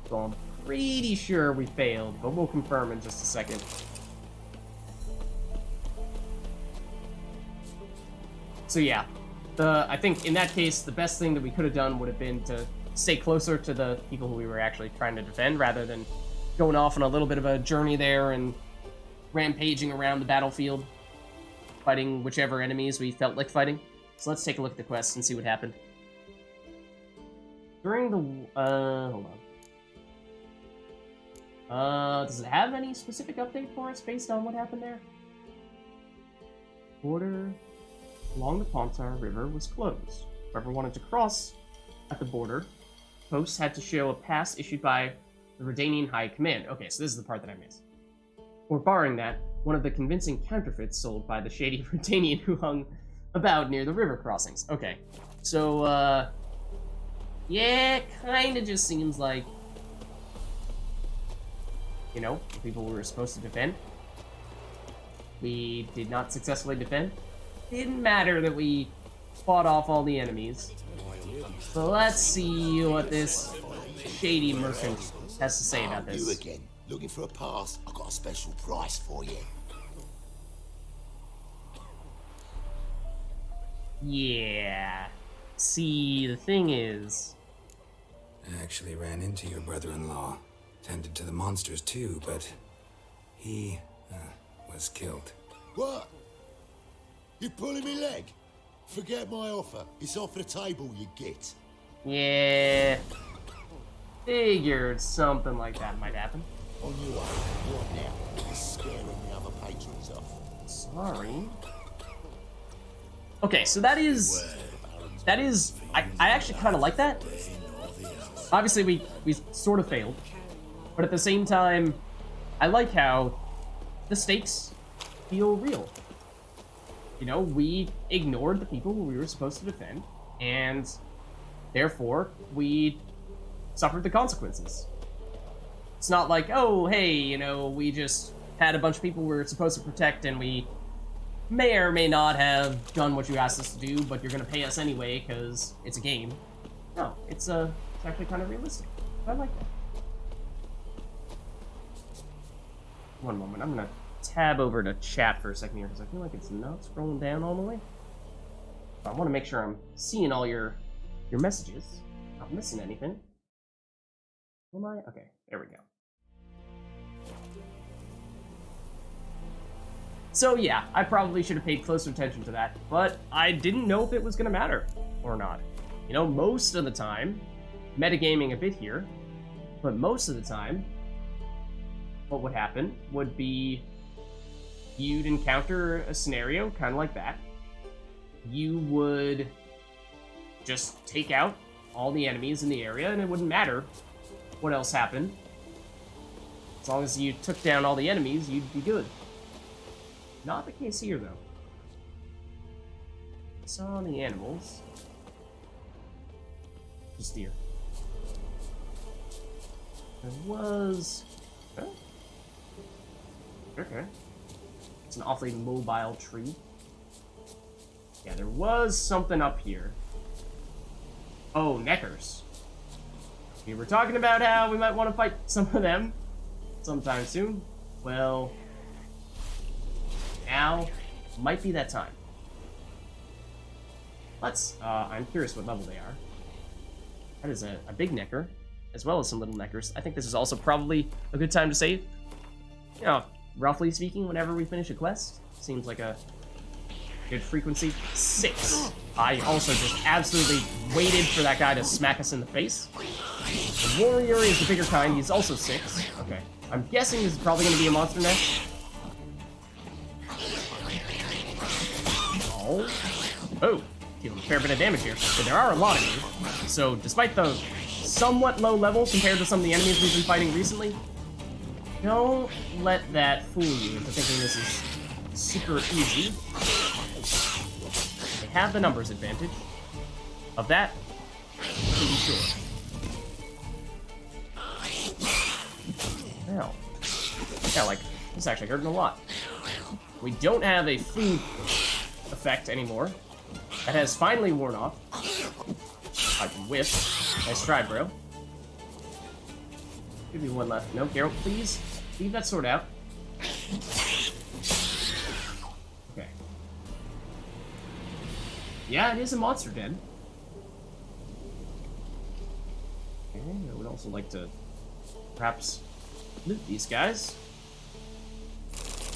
So I'm pretty sure we failed, but we'll confirm in just a second. So yeah, I think in that case, the best thing that we could have done would have been to stay closer to the people who we were actually trying to defend, rather than going off on a little bit of a journey there and rampaging around the battlefield, fighting whichever enemies we felt like fighting. So let's take a look at the quest and see what happened. During the, hold on. Does it have any specific update for us based on what happened there? Border along the Pontar River was closed. Whoever wanted to cross at the border, posts had to show a pass issued by the Redanian High Command. Okay, so this is the part that I missed. Or barring that, one of the convincing counterfeits sold by the shady Redanian who hung about near the river crossings. Okay, so, yeah, it kinda just seems like, you know, the people we were supposed to defend, we did not successfully defend. Didn't matter that we fought off all the enemies. So let's see what this shady merchant has to say about this. You again. Looking for a pass? I've got a special price for you. Yeah. See, the thing is, I actually ran into your brother-in-law. Tended to the monsters too, but he was killed. What? You pulling me leg? Forget my offer. It's off the table, you git. yeah, figured something like that might happen. On your way. What now? You're scaring the other patrons off. Sorry. Okay, so that is, I actually kind of like that. Obviously, we sort of failed, but at the same time, I like how the stakes feel real. You know, we ignored the people who we were supposed to defend, and therefore, we suffered the consequences. It's not like, oh, hey, you know, we just had a bunch of people we were supposed to protect, and we may or may not have done what you asked us to do, but you're gonna pay us anyway, because it's a game. No, it's actually kind of realistic. I like that. One moment, I'm gonna tab over to chat for a second here, because I feel like it's not scrolling down all the way. I want to make sure I'm seeing all your messages. Not missing anything. Am I? Okay, there we go. So yeah, I probably should have paid closer attention to that, but I didn't know if it was gonna matter or not. You know, most of the time, metagaming a bit here, but most of the time, what would happen would be you'd encounter a scenario kind of like that. You would just take out all the enemies in the area, and it wouldn't matter what else happened. As long as you took down all the enemies, you'd be good. Not the case here, though. Saw the animals. Just deer. There was... Oh. Okay. It's an awfully mobile tree. Yeah, there was something up here. Oh, neckers. We were talking about how we might want to fight some of them sometime soon. Well, now might be that time. Let's, I'm curious what level they are. That is a big necker, as well as some little neckers. I think this is also probably a good time to save. You know, roughly speaking, whenever we finish a quest, seems like a good frequency. 6. I also just absolutely waited for that guy to smack us in the face. The warrior is the bigger kind, he's also 6. Okay. I'm guessing this is probably going to be a monster nest. Oh, dealing a fair bit of damage here. But there are a lot of you. So, despite the somewhat low level compared to some of the enemies we've been fighting recently, don't let that fool you into thinking this is super easy. They have the numbers advantage. Of that, pretty sure. Well, yeah, like, this is actually hurting a lot. We don't have a food effect anymore. That has finally worn off. I can whiff. Nice try, bro. Give me one left. No, Geralt, please. Leave that sword out. Okay. Yeah, it is a monster den. Okay, I would also like to perhaps loot these guys.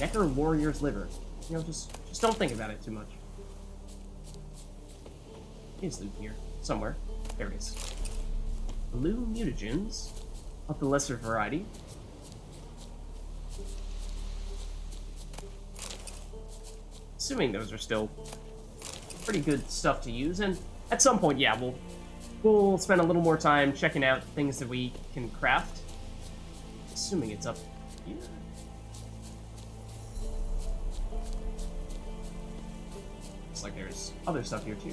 Necker Warrior's Liver. You know, just don't think about it too much. Is loot here somewhere? There it is. Blue mutagens of the lesser variety. Assuming those are still pretty good stuff to use, and at some point, yeah, we'll spend a little more time checking out things that we can craft. Assuming it's up here. Looks like there's other stuff here too.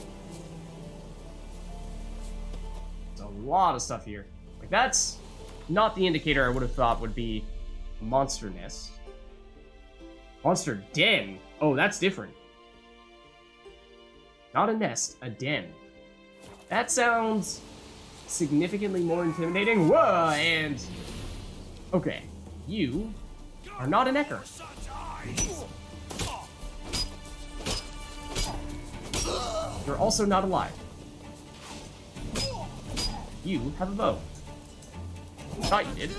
There's a lot of stuff here. Like, that's not the indicator I would have thought would be a monster nest. Monster den. Oh, that's different. Not a nest, a den. That sounds significantly more intimidating. Whoa, and... Okay, you are not an Ecker. You're also not alive. You have a bow. Thought you did.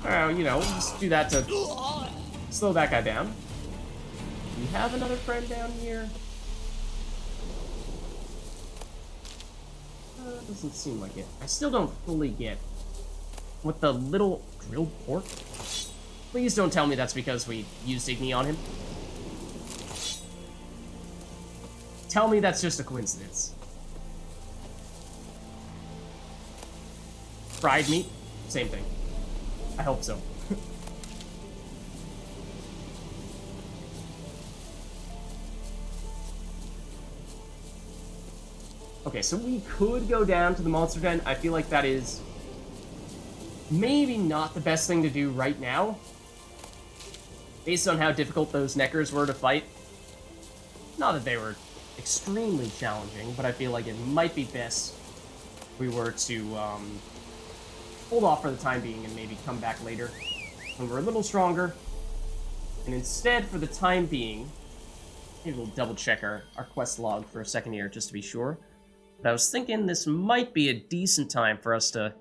Well, you know, just do that to slow that guy down. You have another friend down here? Doesn't seem like it. I still don't fully get what the little grilled pork. Please don't tell me that's because we used Igni on him. Tell me that's just a coincidence. Fried meat? Same thing. I hope so. Okay, so we could go down to the monster den. I feel like that is maybe not the best thing to do right now, based on how difficult those Neckers were to fight. Not that they were extremely challenging, but I feel like it might be best if we were to hold off for the time being and maybe come back later when we're a little stronger. And instead, for the time being, maybe we'll double check our quest log for a second here just to be sure. But I was thinking this might be a decent time for us to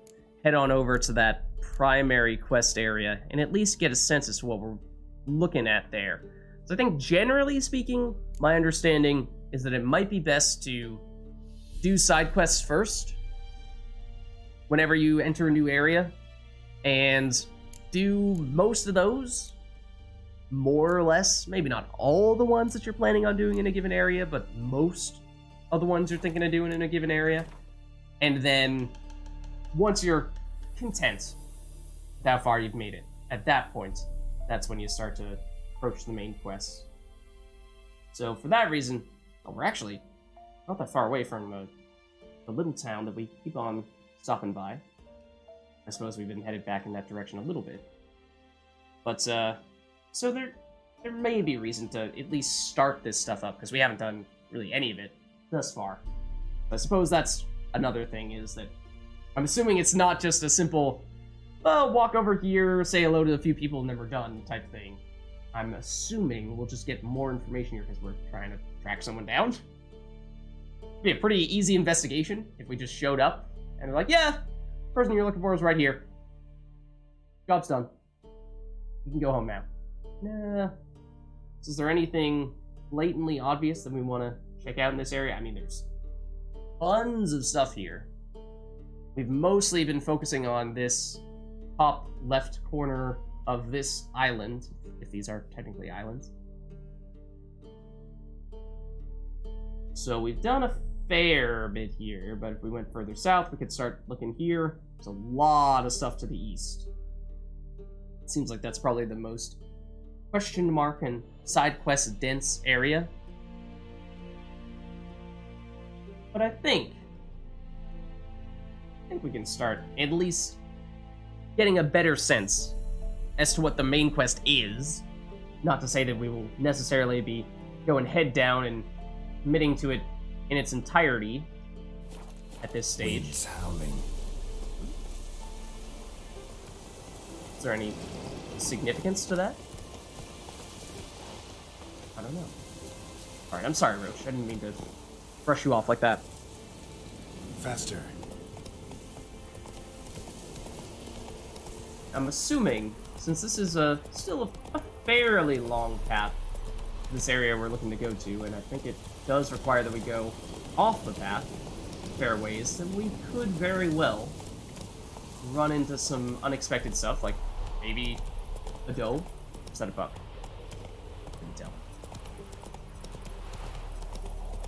head on over to that primary quest area and at least get a sense as to what we're looking at there. So I think generally speaking, my understanding is that it might be best to do side quests first whenever you enter a new area, and do most of those, more or less, maybe not all the ones that you're planning on doing in a given area, but most of the ones you're thinking of doing in a given area. And then, once you're content with how far you've made it, at that point, that's when you start to approach the main quest. So for that reason, we're actually not that far away from the little town that we keep on stopping by. I suppose we've been headed back in that direction a little bit. But, so there may be reason to at least start this stuff up, because we haven't done really any of it thus far. I suppose that's another thing, is that I'm assuming it's not just a simple, well, walk over here, say hello to a few people, and then we're done type thing. I'm assuming we'll just get more information here because we're trying to track someone down. It'd be a pretty easy investigation if we just showed up and they're like, yeah, person you're looking for is right here. Job's done. You can go home now. Nah. So is there anything blatantly obvious that we want to check out in this area? I mean, there's tons of stuff here. We've mostly been focusing on this top left corner of this island, if these are technically islands. So we've done a fair bit here, but if we went further south, we could start looking here. There's a lot of stuff to the east. It seems like that's probably the most question mark and side quest dense area. But I think we can start at least getting a better sense as to what the main quest is. Not to say that we will necessarily be going head down and committing to it in its entirety at this stage. Winds howling. Is there any significance to that? I don't know. Alright, I'm sorry, Roach. I didn't mean to brush you off like that. Faster. I'm assuming, since this is still a fairly long path, this area we're looking to go to, and I think it does require that we go off the path a fair ways, then we could very well run into some unexpected stuff, like maybe a doe. Is that a buck? Couldn't tell.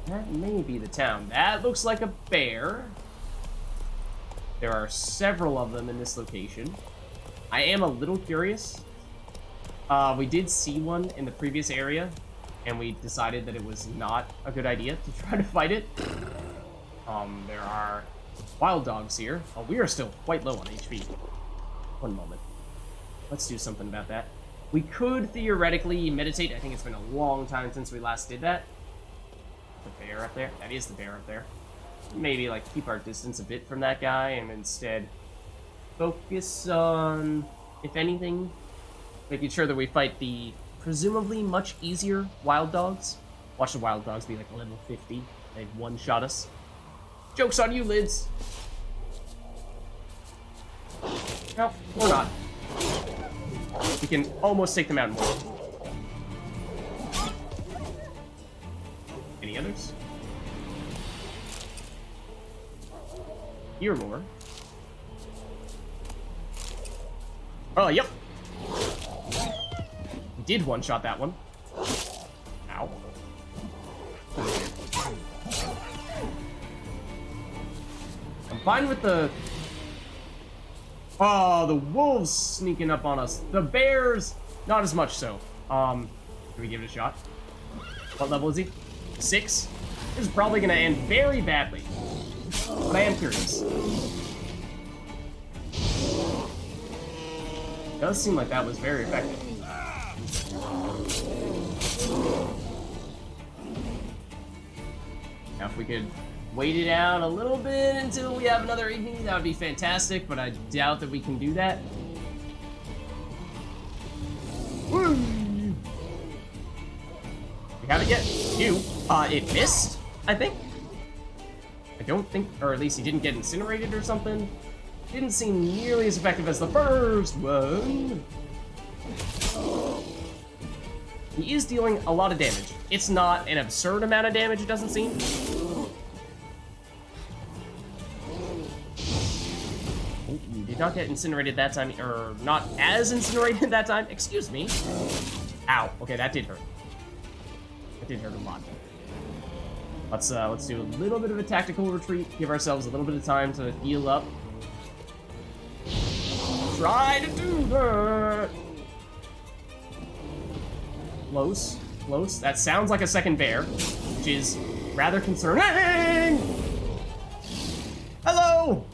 That may be the town. That looks like a bear. There are several of them in this location. I am a little curious. We did see one in the previous area, and we decided that it was not a good idea to try to fight it. There are wild dogs here. Oh, we are still quite low on HP. One moment. Let's do something about that. We could theoretically meditate. I think it's been a long time since we last did that. The bear up there? That is the bear up there. Maybe, like, keep our distance a bit from that guy and instead focus on, if anything, making sure that we fight the presumably much easier wild dogs. Watch the wild dogs be like level 50. They'd one-shot us. Joke's on you, Lids. No, or not. We can almost take them out more. Any others? Here more. Oh, yep. We did one-shot that one. Ow. I'm fine with the... Oh, the wolves sneaking up on us. The bears, not as much so. Can we give it a shot? What level is he? 6? This is probably going to end very badly. But I am curious. It does seem like that was very effective. Now, if we could wait it out a little bit until we have another evening, that would be fantastic, but I doubt that we can do that. Woo! We haven't yet. You. It missed, I think. I don't think, or at least he didn't get incinerated or something. Didn't seem nearly as effective as the first one. He is dealing a lot of damage. It's not an absurd amount of damage, it doesn't seem. Oh, you did not get incinerated that time, or not as incinerated that time. Excuse me. Ow. Okay, that did hurt. That did hurt a lot. Let's do a little bit of a tactical retreat. Give ourselves a little bit of time to heal up. Try to do that. Close, close. That sounds like a second bear, which is rather concerning. Hello.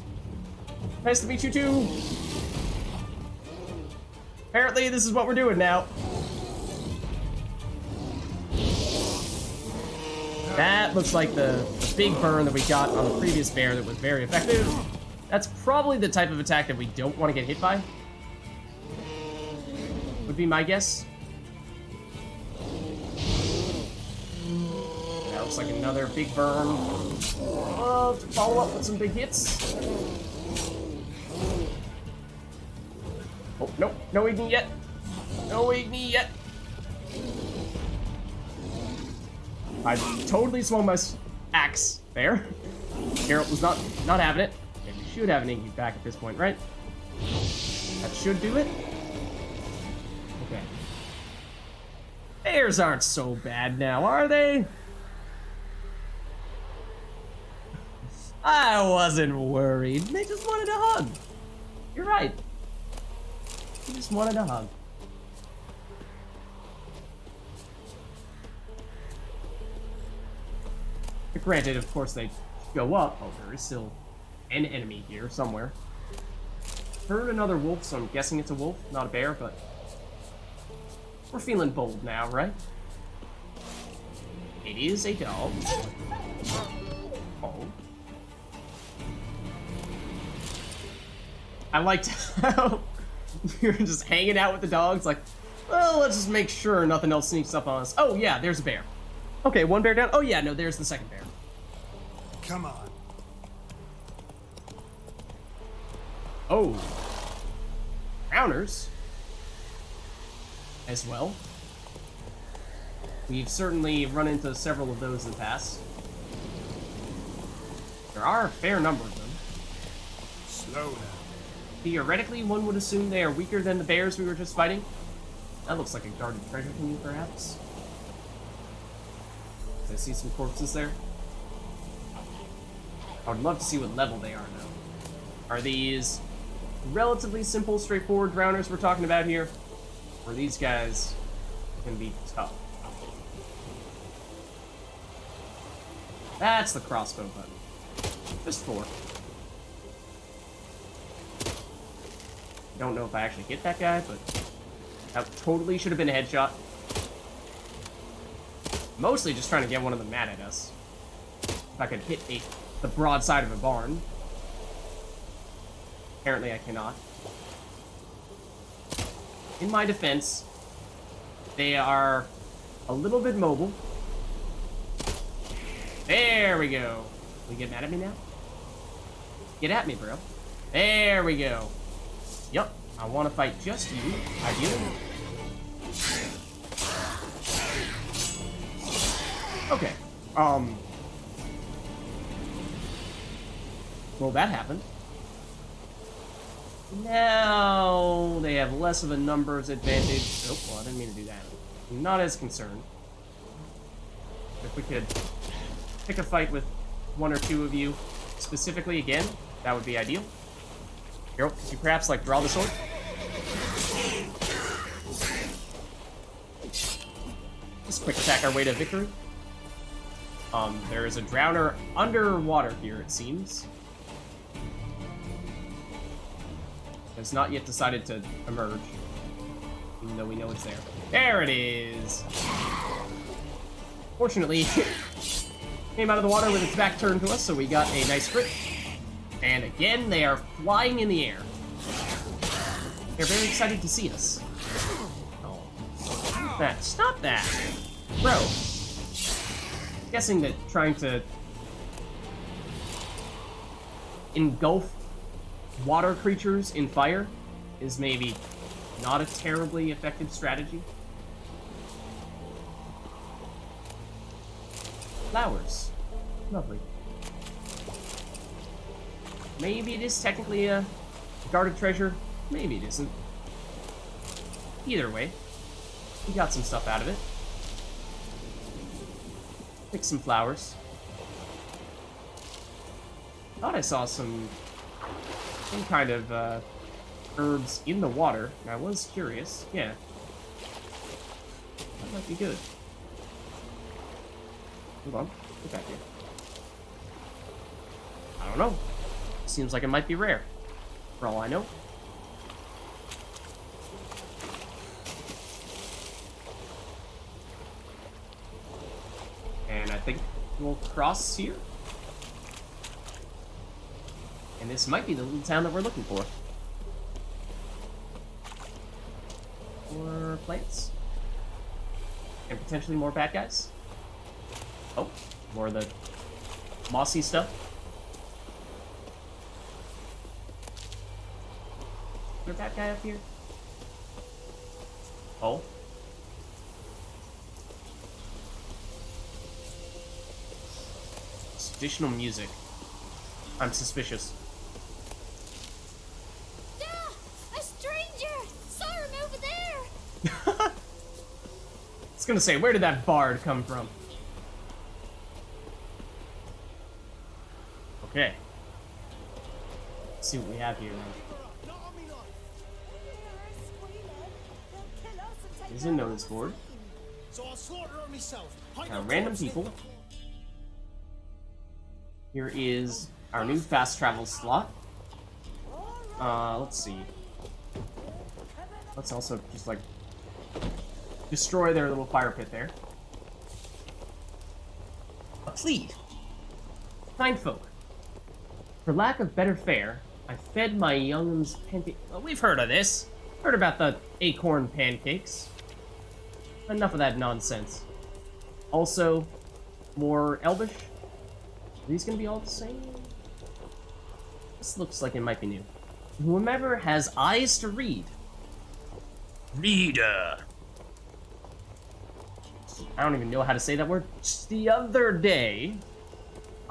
Nice to meet you too. Apparently, this is what we're doing now. That looks like the big burn that we got on the previous bear that was very effective. That's probably the type of attack that we don't want to get hit by. Would be my guess. That looks like another big burn. To follow up with some big hits. Oh, nope. No igni yet. No igni yet. I totally swung my axe there. Geralt was not having it. Maybe we should have an Iggy back at this point, right? That should do it. Okay. Bears aren't so bad now, are they? I wasn't worried. They just wanted a hug. You're right. They just wanted a hug. Granted, of course, they go up. Oh, there is still an enemy here somewhere. Heard another wolf, so I'm guessing it's a wolf, not a bear, but we're feeling bold now, right? It is a dog. Oh. I liked how we were just hanging out with the dogs, like, well, let's just make sure nothing else sneaks up on us. Oh, yeah, there's a bear. Okay, one bear down. Oh, yeah, no, there's the second bear. Come on. Oh. Drowners. As well. We've certainly run into several of those in the past. There are a fair number of them. Slow now. Theoretically, one would assume they are weaker than the bears we were just fighting. That looks like a guarded treasure to me, perhaps. I see some corpses there. I would love to see what level they are now. Are these relatively simple, straightforward drowners we're talking about here? Or are these guys gonna be tough? That's the crossbow button. Just 4. Don't know if I actually hit that guy, but that totally should have been a headshot. Mostly just trying to get one of them mad at us. If I could hit the broadside of a barn. Apparently I cannot. In my defense, they are a little bit mobile. There we go. Will you get mad at me now? Get at me, bro. There we go. Yep, I want to fight just you. Ideally. Okay. Well, that happened. Now they have less of a numbers advantage. Oh, well, I didn't mean to do that. I'm not as concerned. If we could pick a fight with 1 or 2 of you specifically again, that would be ideal. Here, could you perhaps, like, draw the sword? Just quick attack our way to victory. There is a drowner underwater here, it seems. Has not yet decided to emerge, even though we know it's there. There it is! Fortunately, came out of the water with its back turned to us, so we got a nice crit. And again, they are flying in the air. They're very excited to see us. Oh, stop that! Stop that! Bro. I'm guessing that trying to engulf water creatures in fire is maybe not a terribly effective strategy. Flowers. Lovely. Maybe it is technically a guarded treasure. Maybe it isn't. Either way, we got some stuff out of it. Pick some flowers. Thought I saw some kind of herbs in the water, and I was curious. Yeah. That might be good. Hold on. Get back here. I don't know. Seems like it might be rare, for all I know. And I think we'll cross here. And this might be the little town that we're looking for. More plants. And potentially more bad guys. Oh, more of the mossy stuff. Is there a bad guy up here? Oh. It's additional music. I'm suspicious. A stranger! Saw him over there! I was gonna say, where did that bard come from? Okay. Let's see what we have here now. There's a notice board. So I'll slaughter her myself. Random people. Here is our new fast travel slot. Let's see. Let's also just, like, destroy their little fire pit there. plead. Kind folk, for lack of better fare, I fed my young'uns pancake. Well, we've heard of this. Heard about the acorn pancakes. Enough of that nonsense. Also, more Elvish. Are these gonna be all the same? This looks like it might be new. Whomever has eyes to read. Reader. I don't even know how to say that word. Just the other day,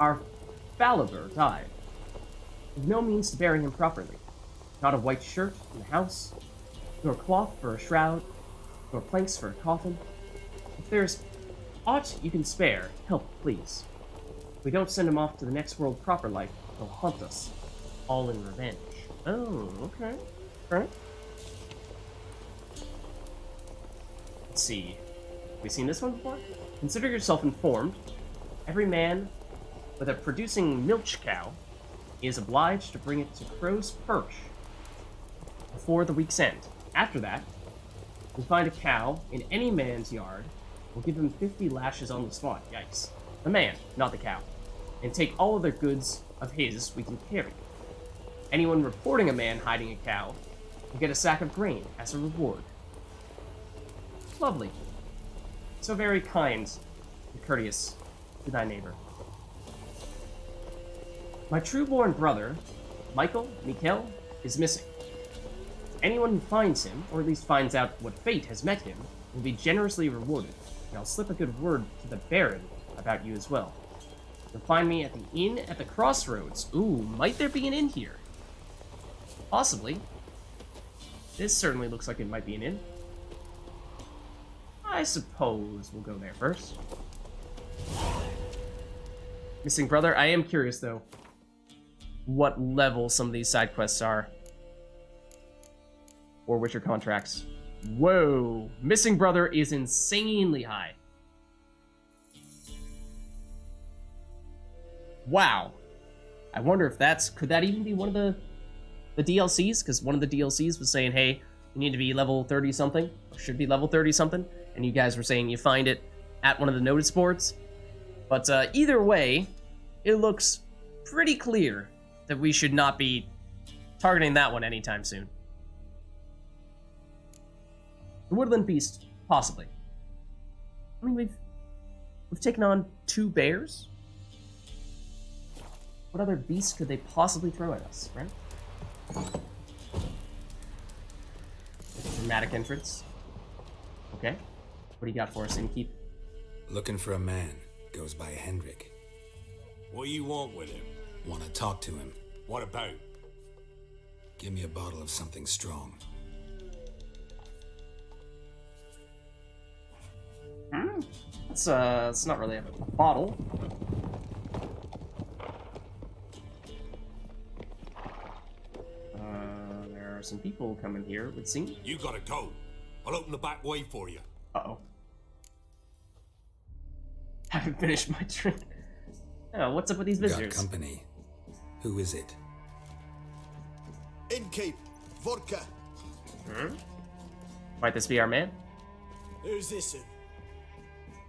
our Falaber died. With no means to bury him properly. Not a white shirt in the house, nor cloth for a shroud, nor planks for a coffin. If there's aught you can spare, help, please. If we don't send him off to the next world proper life, he'll haunt us, all in revenge. Oh, okay. Alright. Let's see. Have we seen this one before? Consider yourself informed. Every man with a producing milch cow is obliged to bring it to Crow's Perch before the week's end. After that, if we find a cow in any man's yard, we'll give him 50 lashes on the spot. Yikes. The man, not the cow. And take all other goods of his we can carry. Anyone reporting a man hiding a cow will get a sack of grain as a reward. Lovely. So very kind and courteous to thy neighbor. My true-born brother, Michael, is missing. Anyone who finds him, or at least finds out what fate has met him, will be generously rewarded, and I'll slip a good word to the Baron about you as well. You'll find me at the inn at the crossroads. Ooh, might there be an inn here? Possibly. This certainly looks like it might be an inn. I suppose we'll go there first. Missing brother, I am curious though, what level some of these side quests are. Or Witcher contracts. Whoa! Missing brother is insanely high. Wow. I wonder if could that even be one of the DLCs? Because one of the DLCs was saying, hey, you need to be level 30 something, or should be level 30 something, and you guys were saying you find it at one of the notice boards. But either way, it looks pretty clear that we should not be targeting that one anytime soon. The Woodland Beast, possibly. I mean, we've taken on 2 bears. What other beasts could they possibly throw at us, right? Dramatic entrance. Okay. What do you got for us, Innkeep? Looking for a man. Goes by Hendrik. What do you want with him? Want to talk to him. What about? Give me a bottle of something strong. It's not really a bottle. There are some people coming here, it would seem. You gotta go. I'll open the back way for you. Uh-oh. Haven't finished my drink. Oh, what's up with these Got visitors? company. Who is it? Innkeep, vodka. Might this be our man? Who's this?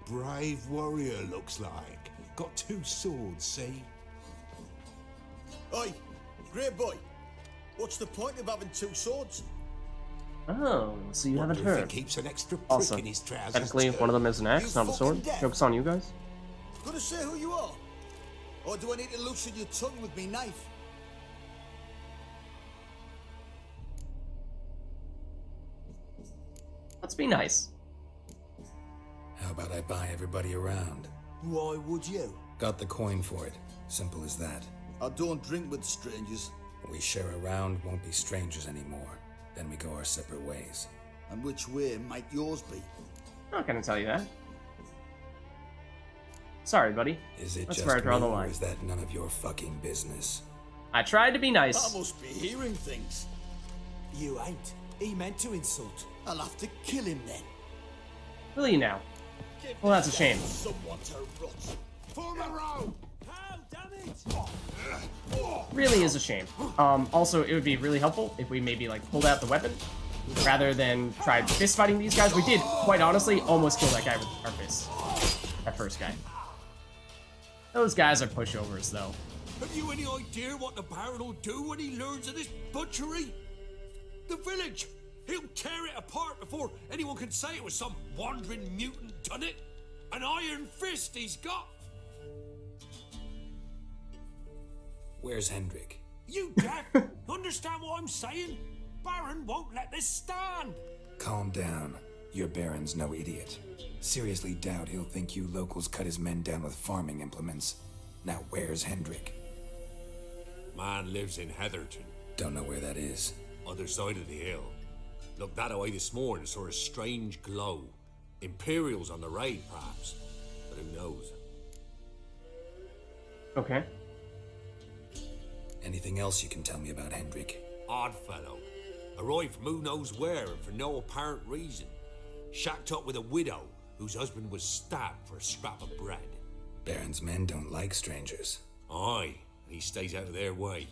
Brave warrior, looks like. Got 2 swords, see? Oi, great boy. What's the point of having 2 swords? Oh, so you haven't Wonder if heard. he keeps an extra prick Also, in his trousers. technically, too. one of them is an axe, You not a sword. fucking deaf. Joke's on you guys. Gonna say who you are? Or do I need to loosen your tongue with me knife? Let's be nice. How about I buy everybody around? Why would you? Got the coin for it. Simple as that. I don't drink with strangers. We share a round, won't be strangers anymore. Then we go our separate ways. And which way might yours be? Not gonna tell you that. Sorry, buddy. Is it That's just where I draw the me, or line. is that none of your fucking business? I tried to be I nice. must be hearing things. You ain't. He meant to insult. I'll have to kill him then. Will you now? Well, that's a shame. Someone to rot. Form a row! How, damn it! Really is a shame. Also, it would be really helpful if we maybe, like, pulled out the weapon rather than tried fist fighting these guys. We did, quite honestly, almost kill that guy with our fists. That first guy. Those guys are pushovers, though. Have you any idea what the Baron will do when he learns of this butchery? The village! He'll tear it apart before anyone can say it was some wandering mutant done it. An iron fist he's got. Where's Hendrik? You deaf? Understand what I'm saying? Baron won't let this stand. Calm down. Your Baron's no idiot. Seriously doubt he'll think you locals cut his men down with farming implements. Now where's Hendrik? Man lives in Heatherton, Don't know where that is. other side of the hill. Looked that away this morning, saw a strange glow. Imperials on the raid, perhaps. But who knows? Okay. Anything else you can tell me about Hendrik? Odd fellow. Arrived from who knows where and for no apparent reason. Shacked up with a widow whose husband was stabbed for a scrap of bread. Baron's men don't like strangers. Aye, and he stays out of their way.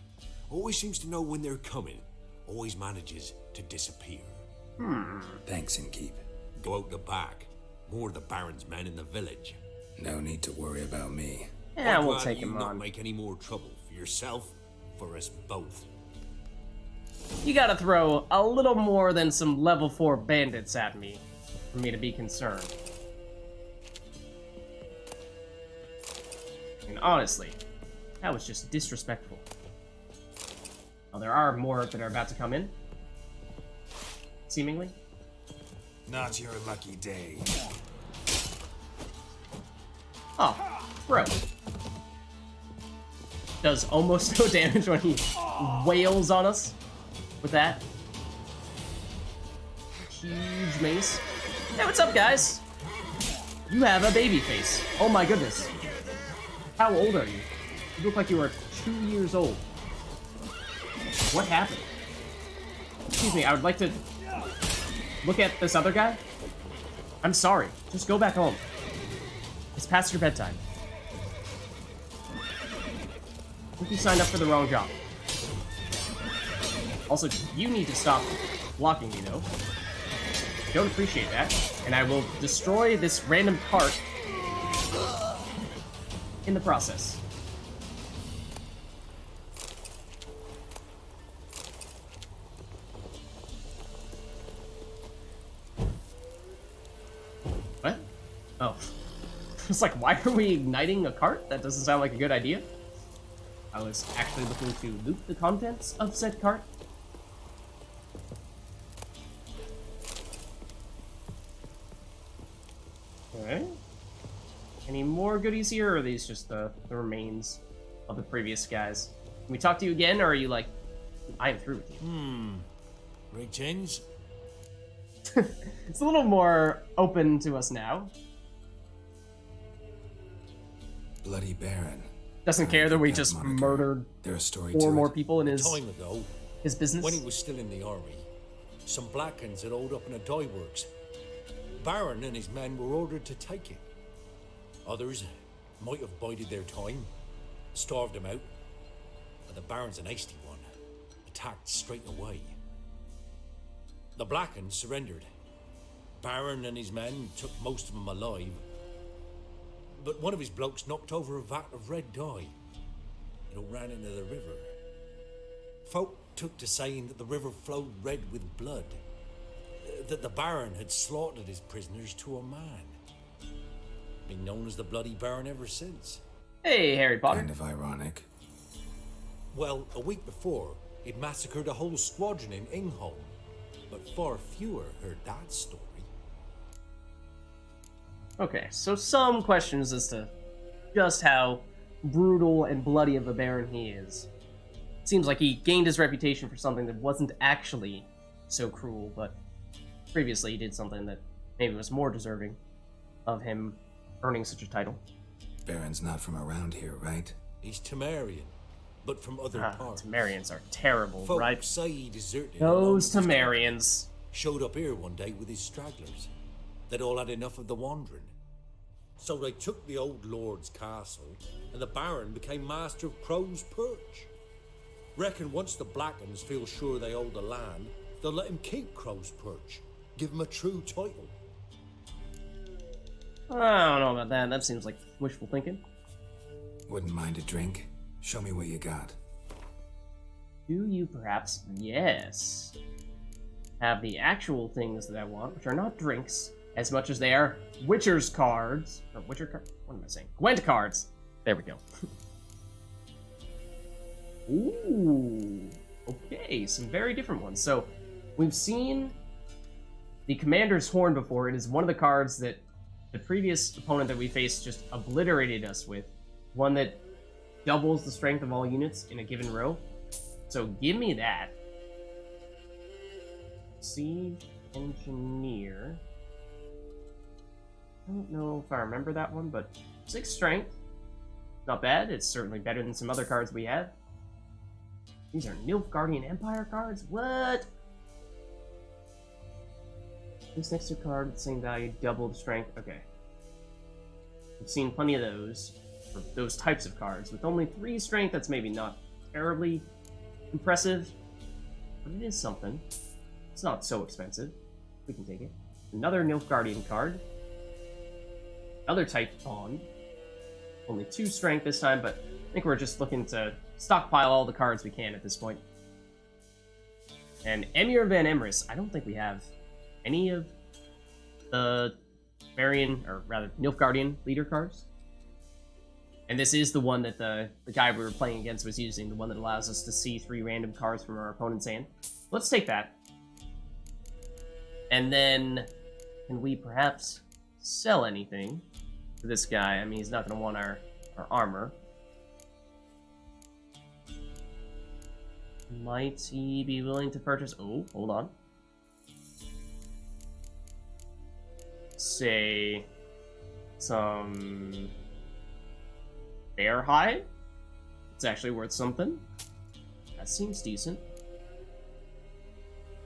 Always seems to know when they're coming. Always manages to disappear. Thanks, Innkeep. Go out the back. More of the Baron's men in the village. No need to worry about me. Yeah, I'm we'll glad take you him not on. make any more trouble for yourself, for us both. You gotta throw a little more than some level 4 bandits at me for me to be concerned. And honestly, that was just disrespectful. Oh, there are more that are about to come in. Seemingly. Not your lucky day. Oh, bro. Does almost no damage when he wails on us with that. Huge mace. Hey, what's up, guys? You have a baby face. Oh my goodness. How old are you? You look like you were 2 years old. What happened? Excuse me, I would like to look at this other guy. I'm sorry. Just go back home. It's past your bedtime. I think you signed up for the wrong job. Also, you need to stop blocking me, though. Don't appreciate that. And I will destroy this random cart in the process. What? Oh. It's like, why are we igniting a cart? That doesn't sound like a good idea. I was actually looking to loot the contents of said cart. Alright. Any more goodies here, or are these just the remains of the previous guys? Can we talk to you again, or are you like, I am through with you? Greetings. It's a little more open to us now. Bloody Baron. Doesn't care that we That just moniker. murdered There's a story 4 to more it. people in his Time ago, business. when he was still in the army, some Blackens had holed up in a dye works. Baron and his men were ordered to take it. Others might have bided their time, starved him out, but the Baron's an hasty one, attacked straight away. The Blackens surrendered. Baron and his men took most of them alive, but one of his blokes knocked over a vat of red dye. It all ran into the river. Folk took to saying that the river flowed red with blood, that the Baron had slaughtered his prisoners to a man. Been known as the Bloody Baron ever since. Hey, Harry Potter. Kind of ironic. Well, a week before, he'd massacred a whole squadron in Ingholm, but far fewer heard that story. Okay, so some questions as to just how brutal and bloody of a Baron he is. Seems like he gained his reputation for something that wasn't actually so cruel, but previously he did something that maybe was more deserving of him earning such a title. Baron's not from around here, right? He's Temerian, but from other parts. Temerians are terrible, Folk right? say he deserted. Those along with his Temerians. showed up here one day with his stragglers. They'd all had enough of the wandering. So they took the old lord's castle, and the Baron became master of Crow's Perch. Reckon once the Blackens feel sure they hold the land, they'll let him keep Crow's Perch, give him a true title. I don't know about that. That seems like wishful thinking. Wouldn't mind a drink. Show me what you got. Do you perhaps, yes, have the actual things that I want, which are not drinks, as much as they are Witcher's cards. Or Witcher cards? What am I saying? Gwent cards. There we go. Ooh. Okay, some very different ones. So, we've seen the Commander's Horn before. It is one of the cards that the previous opponent that we faced just obliterated us with. One that doubles the strength of all units in a given row. So give me that. Siege Engineer. I don't know if I remember that one, but 6 strength. Not bad. It's certainly better than some other cards we have. These are Nilfgaardian Empire cards? What? This next to card with the same value, double the strength. Okay. We've seen plenty of those. For those types of cards. With only 3 strength, that's maybe not terribly impressive. But it is something. It's not so expensive. We can take it. Another Nilfgaardian card. Another type bond. Only 2 strength this time, but I think we're just looking to stockpile all the cards we can at this point. And Emir van Emrys, I don't think we have any of the Varian, or rather Nilfgaardian leader cards. And this is the one that the guy we were playing against was using, the one that allows us to see 3 random cards from our opponent's hand. Let's take that. And then, can we perhaps sell anything to this guy? I mean, he's not going to want our armor. Might he be willing to purchase... Oh, hold on. Say... some... bear hide? It's actually worth something. That seems decent.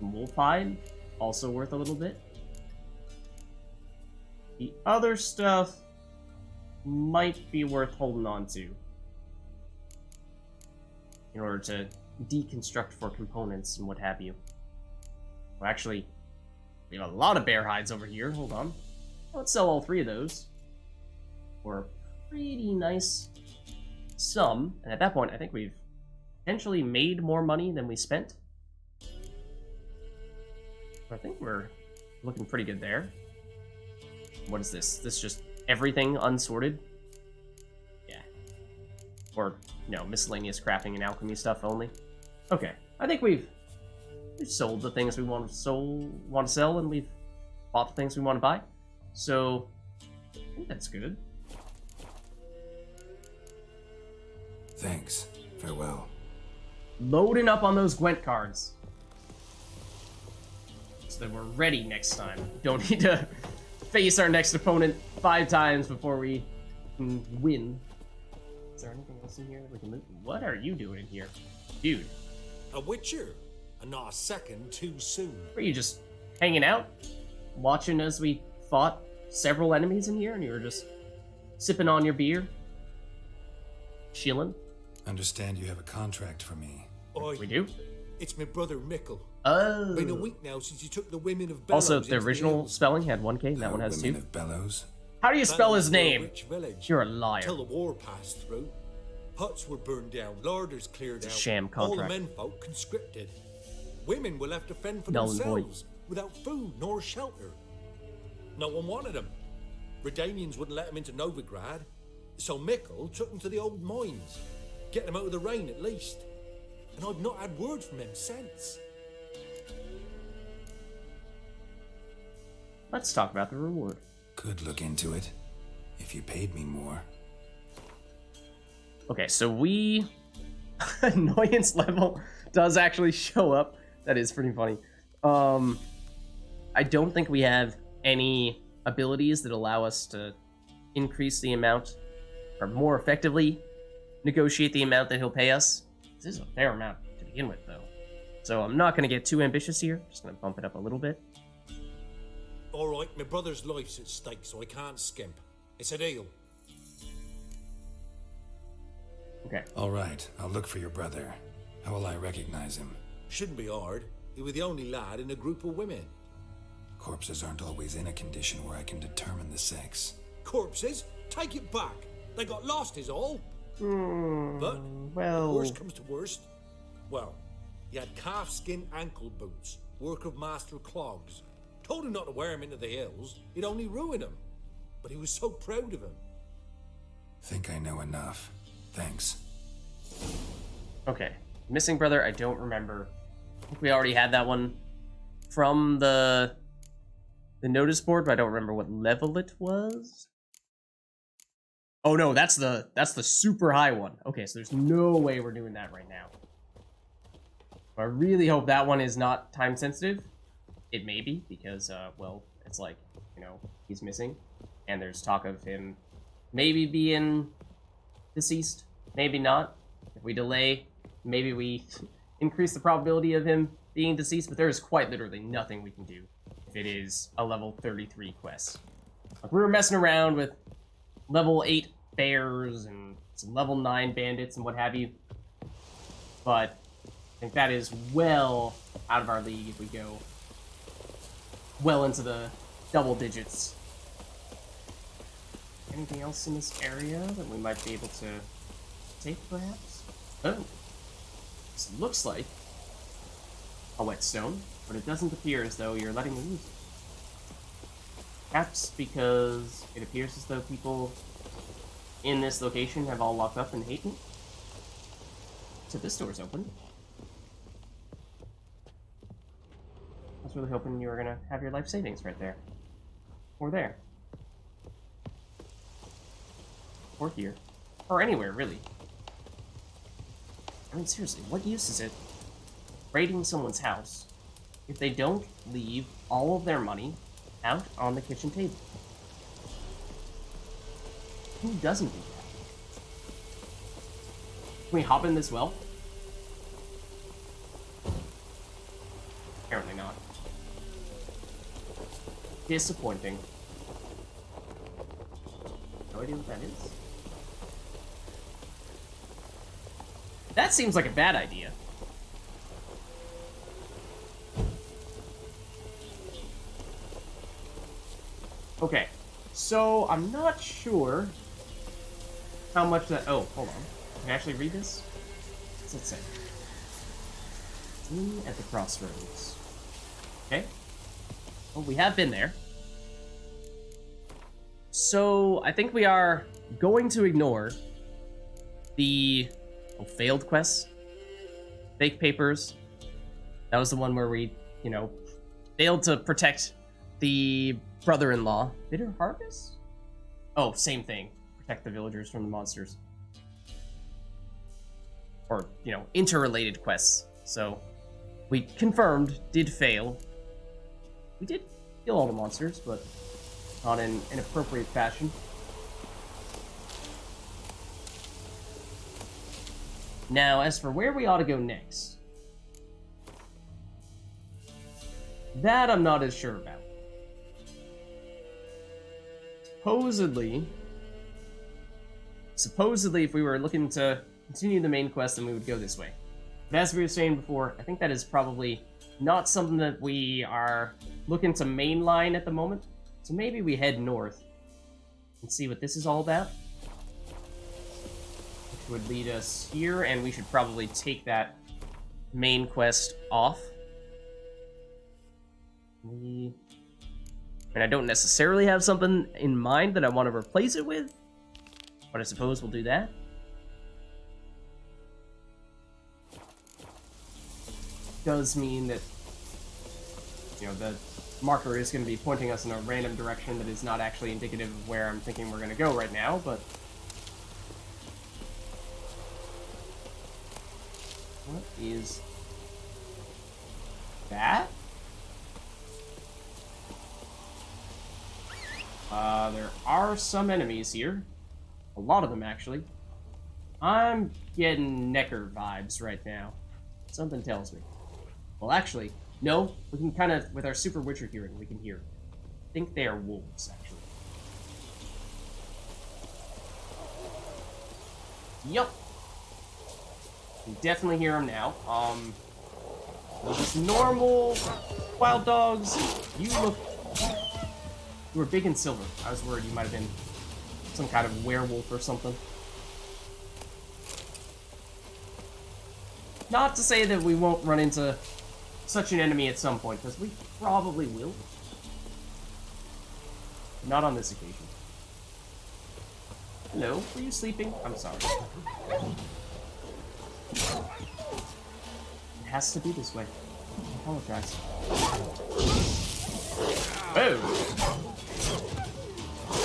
Wolf hide? Also worth a little bit. The other stuff might be worth holding on to in order to deconstruct for components and what have you. Well, actually, we have a lot of bear hides over here. Hold on. Let's sell all 3 of those for a pretty nice sum. And at that point, I think we've potentially made more money than we spent. I think we're looking pretty good there. What is this? This just everything unsorted? Yeah. Or, no, miscellaneous crafting and alchemy stuff only. Okay. I think we've sold the things we want to sell, and we've bought the things we want to buy. So, I think that's good. Thanks. Farewell. Loading up on those Gwent cards. So that we're ready next time. Don't need to face our next opponent 5 times before we can win. Is there anything else in here we can loot? What are you doing in here? Dude. A Witcher, and not a second too soon. Were you just hanging out? Watching as we fought several enemies in here and you were just sipping on your beer? Chilling? Understand you have a contract for me. Oi, We do? it's my brother Mickle. Oh. Been a week now since he took the women of Bellows Also, the into original hills. spelling had 1K, and that one has Women 2. of Bellows. How do you spell his Bellows were a name? rich village. You're a liar. Till the war passed through. Huts were burned down, larders cleared a out. sham All the contract. menfolk conscripted. Women were left to fend for Null and void. themselves, without food nor shelter. No one wanted them. Redanians wouldn't let them into Novigrad, so Mickle took them to the old mines. Get them out of the rain at least. And I've not had word from him since. Let's talk about the reward. Could look into it. If you paid me more. Okay, so we... annoyance level does actually show up. That is pretty funny. I don't think we have any abilities that allow us to increase the amount, or more effectively negotiate the amount that he'll pay us. This is a fair amount to begin with, though. So I'm not going to get too ambitious here. Just going to bump it up a little bit. Alright, my brother's life's at stake, so I can't skimp. It's a deal. Okay. All right, I'll look for your brother. How will I recognize him? Shouldn't be hard. He was the only lad in a group of women. Corpses aren't always in a condition where I can determine the sex. Corpses? Take it back. They got lost is all. But well, worst comes to worst, well, he had calfskin ankle boots, work of Master Clogs. Told him not to wear him into the hills, it'd only ruin him. But he was so proud of him. Think I know enough. Thanks. okay. Missing brother, I don't remember. I think we already had that one from the notice board, but I don't remember what level it was. Oh no, that's the super high one. Okay, so there's no way we're doing that right now. I really hope that one is not time sensitive. It may be, because, well, it's like, you know, he's missing. And there's talk of him maybe being deceased, maybe not. If we delay, maybe we increase the probability of him being deceased, but there is quite literally nothing we can do if it is a level 33 quest. Like, we were messing around with level 8 bears and some level 9 bandits and what have you, but I think that is well out of our league if we go well into the double digits. Anything else in this area that we might be able to take, perhaps? Oh, this looks like a whetstone, but it doesn't appear as though you're letting me use it. Perhaps because it appears as though people in this location have all locked up and hate me. So this door's open. I was really hoping you were gonna have your life savings right there. Or there. Or here. Or anywhere, really. I mean, seriously, what use is it raiding someone's house if they don't leave all of their money out on the kitchen table? Who doesn't do that? Can we hop in this well? Apparently not. Disappointing. No idea what that is. That seems like a bad idea. Okay, so I'm not sure how much that. Oh, hold on. Can I actually read this? What's it say? Inn at the crossroads. Okay. Well, we have been there. So I think we are going to ignore the failed quests, fake papers. That was the one where we, you know, failed to protect the brother-in-law. Bitter harvest? Oh, same thing. Protect the villagers from the monsters. Or, you know, interrelated quests. So we confirmed, did fail. We did kill all the monsters, but not in an appropriate fashion. Now, as for where we ought to go next, that I'm not as sure about. Supposedly, if we were looking to continue the main quest, then we would go this way. But as we were saying before, I think that is probably not something that we are looking to mainline at the moment. So maybe we head north and see what this is all about. Which would lead us here, and we should probably take that main quest off. And I don't necessarily have something in mind that I want to replace it with, but I suppose we'll do that. Does mean that, you know, the marker is going to be pointing us in a random direction that is not actually indicative of where I'm thinking we're going to go right now, but what is that? There are some enemies here. A lot of them, actually. I'm getting Necker vibes right now. Something tells me. Well, actually, no. We can kind of, with our Super Witcher hearing, we can hear. I think they are wolves, actually. Yup. We definitely hear them now. Those normal wild dogs. You were big and silver. I was worried you might have been some kind of werewolf or something. Not to say that we won't run into such an enemy at some point, because we probably will. Not on this occasion. Hello, were you sleeping? I'm sorry. It has to be this way. I apologize. Oh!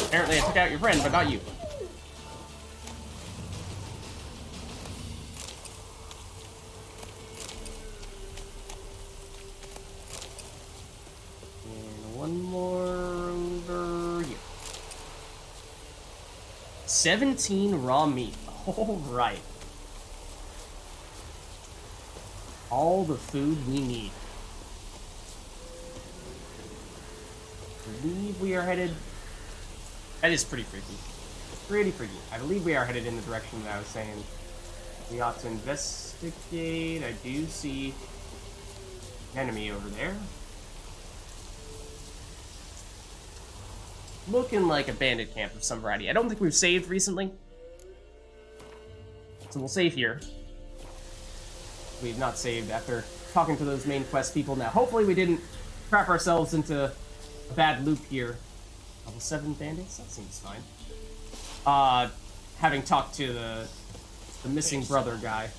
Apparently I took out your friend, but not you. And one more over here. 17 raw meat. Alright. All the food we need. I believe we are headed... That is pretty freaky. Pretty freaky. I believe we are headed in the direction that I was saying. We ought to investigate. I do see an enemy over there. Looking like a bandit camp of some variety. I don't think we've saved recently. So we'll save here. We've not saved after talking to those main quest people. Now, hopefully we didn't trap ourselves into a bad loop here. Level 7 bandits? That seems fine. Having talked to the missing brother guy.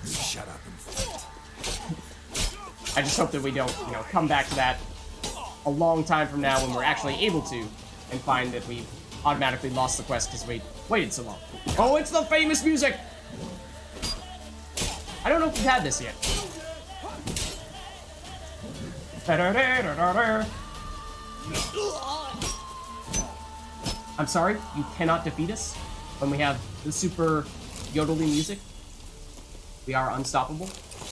Shut up and fight. I just hope that we don't, come back to that a long time from now when we're actually able to, and find that we automatically lost the quest because we waited so long. Oh, it's the famous music! I don't know if we've had this yet. I'm sorry, you cannot defeat us when we have the super yodeling music. We are unstoppable.